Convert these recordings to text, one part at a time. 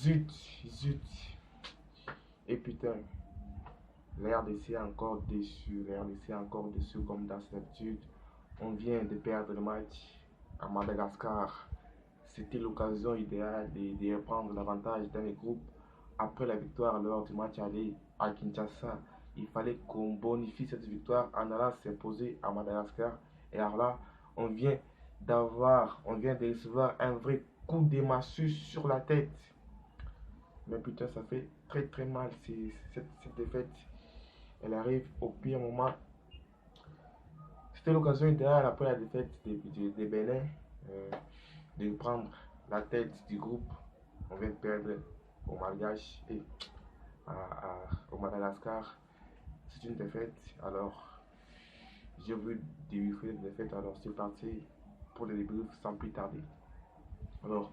Zut, zut. Et putain, la RDC est encore déçu. La RDC est encore déçu comme d'habitude. On vient de perdre le match à Madagascar. C'était l'occasion idéale de reprendre l'avantage dans les groupes. Après la victoire lors du match aller à Kinshasa, il fallait qu'on bonifie cette victoire en allant s'imposer à Madagascar. Et alors là, on vient de recevoir un vrai coup de massue sur la tête. Mais putain, ça fait très très mal. Cette défaite, elle arrive au pire moment. C'était l'occasion idéale après la défaite des Bénin de prendre la tête du groupe. On vient de perdre au Malgache et au Madagascar. C'est une défaite. Alors, j'ai voulu débriefer la défaite. Alors, c'est parti pour le débrief sans plus tarder. Alors,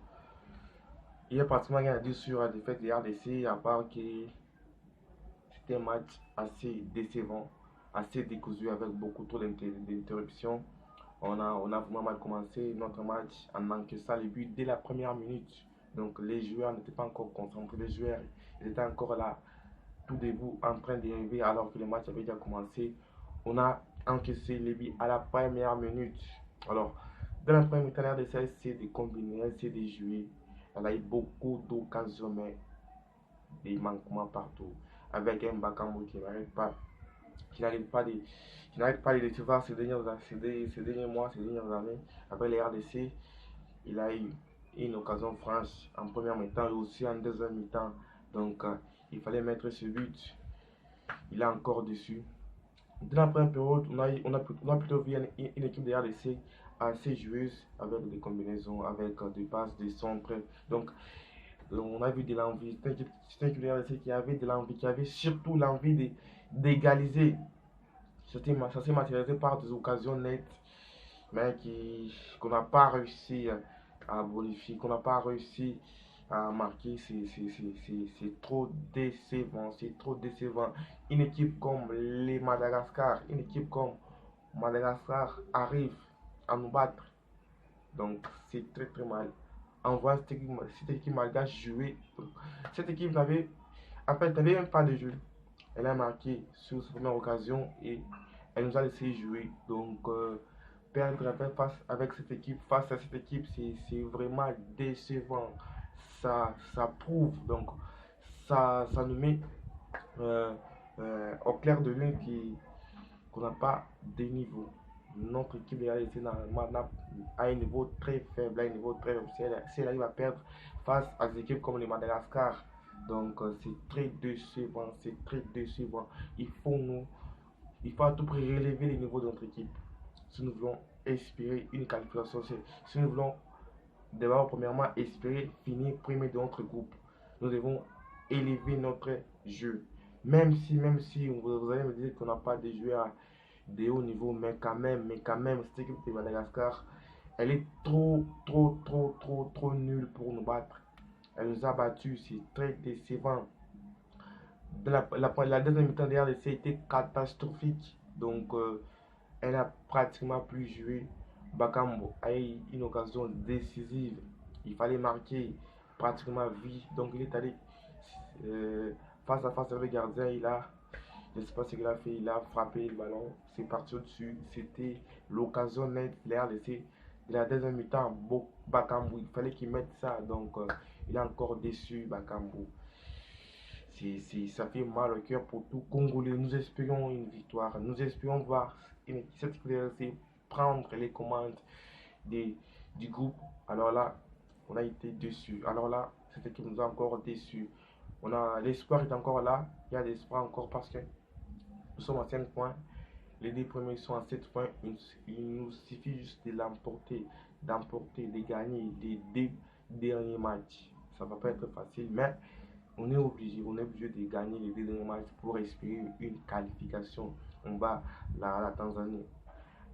il y a pratiquement rien à dire sur la défaite de RDC, à part que c'était un match assez décevant, assez décousu avec beaucoup trop d'interruptions. On a vraiment mal commencé notre match en encaissant le but dès la première minute. Donc les joueurs n'étaient pas encore concentrés, les joueurs étaient encore là, tout debout, en train d'arriver alors que le match avait déjà commencé. On a encaissé les buts à la première minute. Alors, dans la première minute, RDC a essayé de combiner, a essayé de jouer. Elle a eu beaucoup d'occasions, mais des manquements partout. Avec un Bakambu qui n'arrive pas de, qui n'arrête pas de recevoir ces derniers mois, ces dernières années. Après les RDC, il a eu une occasion franche en première mi-temps et aussi en deuxième mi-temps. Donc, il fallait mettre ce but. Il est encore dessus. Dans la première période, on a plutôt vu une équipe de RDC assez joueuse avec des combinaisons, avec des passes, des centres. Donc, on a vu de l'envie. C'est une équipe de RDC qui avait de l'envie, qui avait surtout l'envie d'égaliser. Ça s'est matérialisé par des occasions nettes, mais qu'on n'a pas réussi à bonifier, qu'on n'a pas réussi à marquer. C'est trop décevant, c'est trop décevant. Une équipe comme les Madagascar, une équipe comme Madagascar arrive à nous battre. Donc c'est très très mal. En voyant cette équipe malgache jouer, cette équipe n'avait en fait, n'avait même pas de jeu. Elle a marqué sur sa première occasion et elle nous a laissé jouer. Donc, perdre avec cette équipe, face à cette équipe, c'est vraiment décevant. Ça prouve, donc, ça nous met euh, au clair de lune qu'on n'a pas de niveau. Notre équipe de réalité a un niveau très faible, a un niveau très faible. Si elle arrive à perdre face à des équipes comme les Madagascar, donc c'est très décevant, c'est très décevant. Il faut à tout prix relever les niveaux de notre équipe. Si nous voulons espérer une qualification, si nous voulons d'abord premièrement espérer finir premier de notre groupe, nous devons élever notre jeu. Même si vous allez me dire qu'on n'a pas de joueurs de haut niveau, mais quand même, cette équipe de Madagascar, elle est trop nulle pour nous battre. Elle nous a battus, c'est très décevant. La deuxième mi-temps de RDC était catastrophique. Donc, elle a pratiquement plus joué. Bakambo a eu une occasion décisive. Il fallait marquer pratiquement vite. Donc, il est allé face à face avec le gardien. Je ne sais pas ce qu'il a fait. Il a frappé le ballon. C'est parti au-dessus. C'était l'occasion nette de la RDC. De la deuxième mi-temps, Bakambu, il fallait qu'il mette ça. Donc, il est encore déçu, Bakambu. Ça fait mal au cœur pour tout Congolais. Nous espérons une victoire. Nous espérons voir cette équipe prendre les commandes du groupe. Alors là, on a été déçus. Alors là, cette équipe nous a encore déçus. L'espoir est encore là. Il y a l'espoir encore parce que nous sommes à 5 points. Les deux premiers sont à 7 points. Il nous suffit juste de d'emporter, de gagner les deux derniers matchs. Ça ne va pas être facile, mais on est obligé de gagner les deux derniers matchs pour espérer une qualification. On va la Tanzanie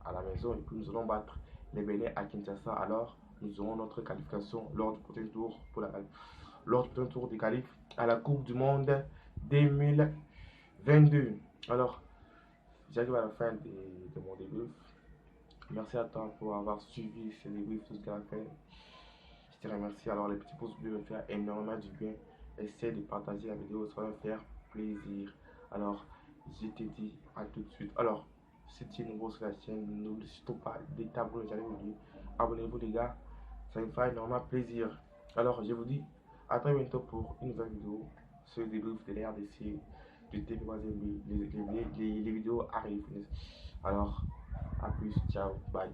à la maison et puis nous allons battre les Bénin à Kinshasa. Alors nous aurons notre qualification lors du prochain tour des qualifs à la Coupe du Monde 2022. Alors j'arrive à la fin de mon débrief. Merci à toi pour avoir suivi ce débrief jusqu'à la fin. te remercie. Alors les petits pouces bleus vont faire énormément du bien. Essaie de partager la vidéo, ça va me faire plaisir. Alors je te dis à tout de suite. Alors si tu es nouveau sur la chaîne, n'oublie surtout pas de t'abonner, abonnez-vous les gars, ça me fera énormément plaisir. Alors je vous dis à très bientôt pour une nouvelle vidéo sur le débrief de l'RDC du TP3MB. Les vidéos arrivent. Alors à plus, ciao, bye.